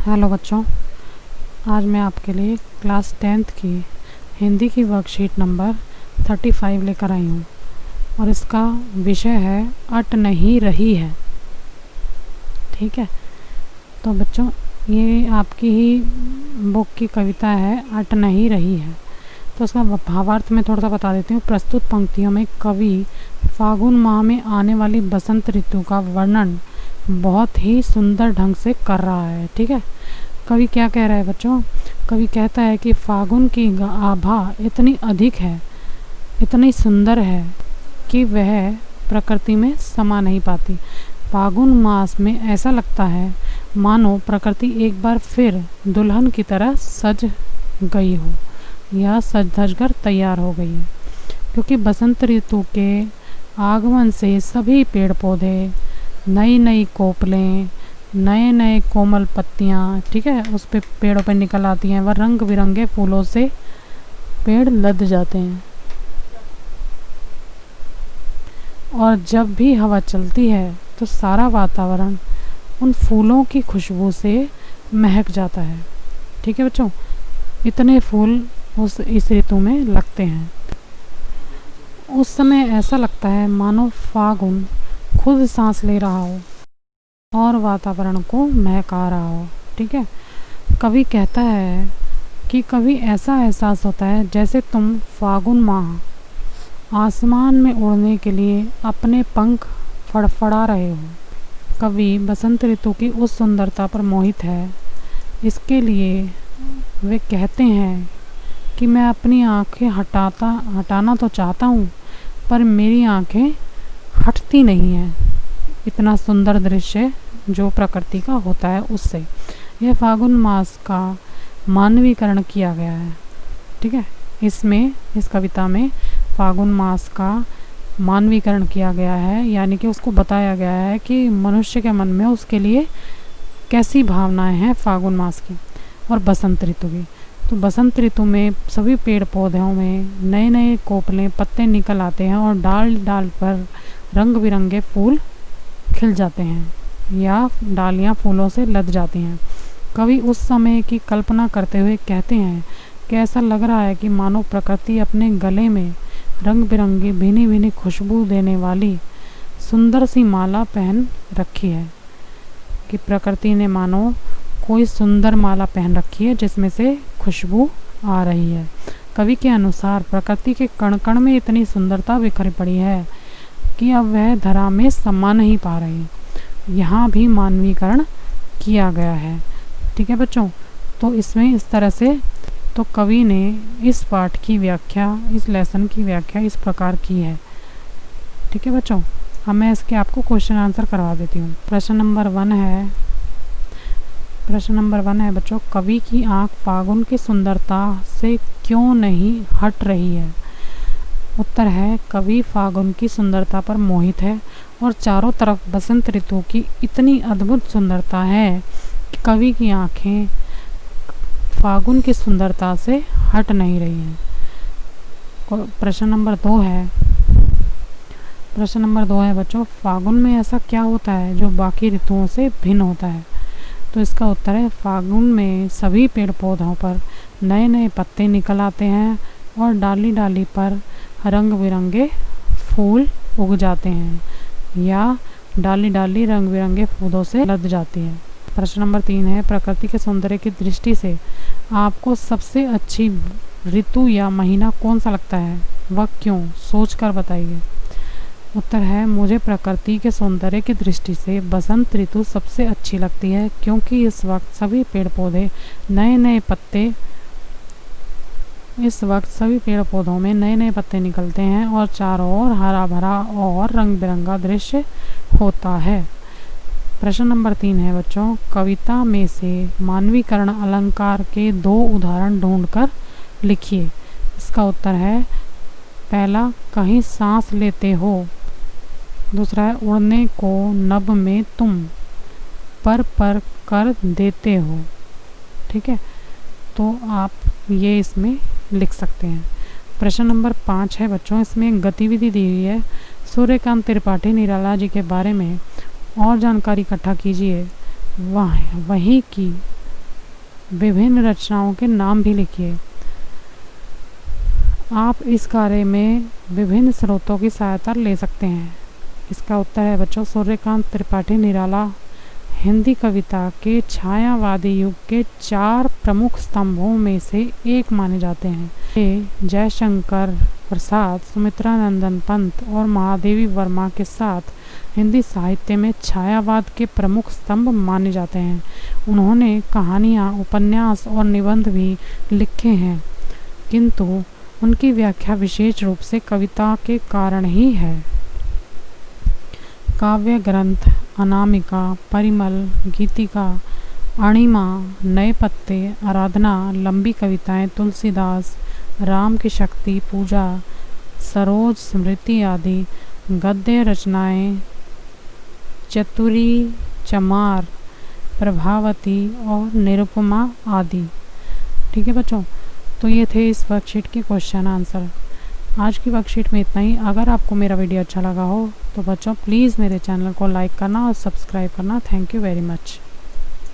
Hello बच्चों, आज मैं आपके लिए क्लास 10th की हिंदी की वर्कशीट नंबर 35 लेकर आई हूँ और इसका विषय है अट नहीं रही है। ठीक है, तो बच्चों ये आपकी ही बुक की कविता है, अट नहीं रही है। तो उसका भावार्थ मैं थोड़ा सा बता देती हूँ। प्रस्तुत पंक्तियों में कवि फागुन माह में आने वाली बसंत ऋतु का वर्णन बहुत ही सुंदर ढंग से कर रहा है। ठीक है, कवि क्या कह रहा है बच्चों? कवि कहता है कि फागुन की आभा इतनी अधिक है, इतनी सुंदर है कि वह प्रकृति में समा नहीं पाती। फागुन मास में ऐसा लगता है मानो प्रकृति एक बार फिर दुल्हन की तरह सज गई हो या सज धज कर तैयार हो गई है, क्योंकि बसंत ऋतु के आगमन से सभी पेड़ पौधे, नई नई कोपलें, नए नए कोमल पत्तियाँ, ठीक है, उस पे पेड़ों पे निकल आती हैं। वह रंग बिरंगे फूलों से पेड़ लद जाते हैं और जब भी हवा चलती है तो सारा वातावरण उन फूलों की खुशबू से महक जाता है। ठीक है बच्चों, इतने फूल इस ऋतु में लगते हैं। उस समय ऐसा लगता है मानो फागुन खुद सांस ले रहा हो और वातावरण को महका रहा हो। ठीक है, कवि कहता है कि कभी ऐसा एहसास होता है जैसे तुम फागुन माह आसमान में उड़ने के लिए अपने पंख फड़फड़ा रहे हो। कवि बसंत ऋतु की उस सुंदरता पर मोहित है। इसके लिए वे कहते हैं कि मैं अपनी आंखें हटाना तो चाहता हूँ, पर मेरी आंखें हटती नहीं हैं। इतना सुंदर दृश्य जो प्रकृति का होता है उससे। यह फागुन मास का मानवीकरण किया गया है। ठीक है, इसमें इस कविता में फागुन मास का मानवीकरण किया गया है, यानी कि उसको बताया गया है कि मनुष्य के मन में उसके लिए कैसी भावनाएं हैं फागुन मास की और बसंत ऋतु की। तो बसंत ऋतु में सभी पेड़ पौधों में नए नए कोपले पत्ते निकल आते हैं और डाल डाल पर रंग बिरंगे फूल खिल जाते हैं या डालियाँ फूलों से लद जाती हैं। कवि उस समय की कल्पना करते हुए कहते हैं कि ऐसा लग रहा है कि मानो प्रकृति अपने गले में रंग बिरंगी भीनी भीनी खुशबू देने वाली सुंदर सी माला पहन रखी है, कि प्रकृति ने मानो कोई सुंदर माला पहन रखी है जिसमें से खुशबू आ रही है। कवि के अनुसार प्रकृति के कण कण में इतनी सुंदरता बिखरी पड़ी है कि अब वह धरा में समा नहीं पा रही। यहाँ भी मानवीकरण किया गया है। ठीक है बच्चों, तो इसमें इस तरह से तो कवि ने इस पाठ की व्याख्या, इस लेसन की व्याख्या इस प्रकार की है। ठीक है बच्चों, अब मैं इसके आपको क्वेश्चन आंसर करवा देती हूँ। प्रश्न नंबर 1 है बच्चों, कवि की आँख फागुन की सुंदरता से क्यों नहीं हट रही है? उत्तर है, कवि फागुन की सुंदरता पर मोहित है और चारों तरफ बसंत ऋतु की इतनी अद्भुत सुंदरता है कि कवि की आँखें फागुन की सुंदरता से हट नहीं रही हैं। प्रश्न नंबर 2 है बच्चों, फागुन में ऐसा क्या होता है जो बाकी ऋतुओं से भिन्न होता है? तो इसका उत्तर है, फागुन में सभी पेड़ पौधों पर नए नए पत्ते निकल आते हैं और डाली डाली पर रंग बिरंगे फूल उग जाते हैं या डाली डाली रंग बिरंगे फूलों से लद जाती है। प्रश्न नंबर 3 है, प्रकृति के सौंदर्य की दृष्टि से आपको सबसे अच्छी ऋतु या महीना कौन सा लगता है? वह क्यों? सोच कर बताइए। उत्तर है, मुझे प्रकृति के सौंदर्य की दृष्टि से बसंत ऋतु सबसे अच्छी लगती है, क्योंकि इस वक्त सभी पेड़ पौधों में नए नए पत्ते निकलते हैं और चारों ओर हरा भरा और रंग बिरंगा दृश्य होता है। प्रश्न नंबर 3 है बच्चों, कविता में से मानवीकरण अलंकार के 2 उदाहरण ढूंढकर लिखिए। इसका उत्तर है, पहला, कहीं सांस लेते हो। दूसरा है, उड़ने को नभ में तुम पर कर देते हो। ठीक है, तो आप ये इसमें लिख सकते हैं। प्रश्न नंबर 5 है बच्चों, इसमें गतिविधि दी हुई है। सूर्यकांत त्रिपाठी निराला जी के बारे में और जानकारी इकट्ठा कीजिए। वहीं की विभिन्न रचनाओं के नाम भी लिखिए। आप इस कार्य में विभिन्न स्रोतों की सहायता ले सकते हैं। इसका उत्तर है बच्चों सूर्यकांत त्रिपाठी निराला हिंदी कविता के छायावादी युग के 4 प्रमुख स्तंभों में से एक माने जाते हैं। ये जयशंकर प्रसाद, सुमित्रा नंदन पंत और महादेवी वर्मा के साथ हिंदी साहित्य में छायावाद के प्रमुख स्तंभ माने जाते हैं। उन्होंने कहानियाँ, उपन्यास और निबंध भी लिखे हैं, किंतु उनकी व्याख्या विशेष रूप से कविता के कारण ही है। काव्य ग्रंथ अनामिका, परिमल, गीतिका, अणिमा, नए पत्ते, आराधना, लंबी कविताएं, तुलसीदास, राम की शक्ति, पूजा, सरोज, स्मृति आदि गद्य रचनाएं, चतुरी, चमार, प्रभावती और निरुपमा आदि। ठीक है बच्चों, तो ये थे इस वर्कशीट के क्वेश्चन आंसर। आज की वर्कशीट में इतना ही। अगर आपको मेरा वीडियो अच्छा लगा हो तो बच्चों प्लीज़ मेरे चैनल को लाइक करना और सब्सक्राइब करना। Thank you very much.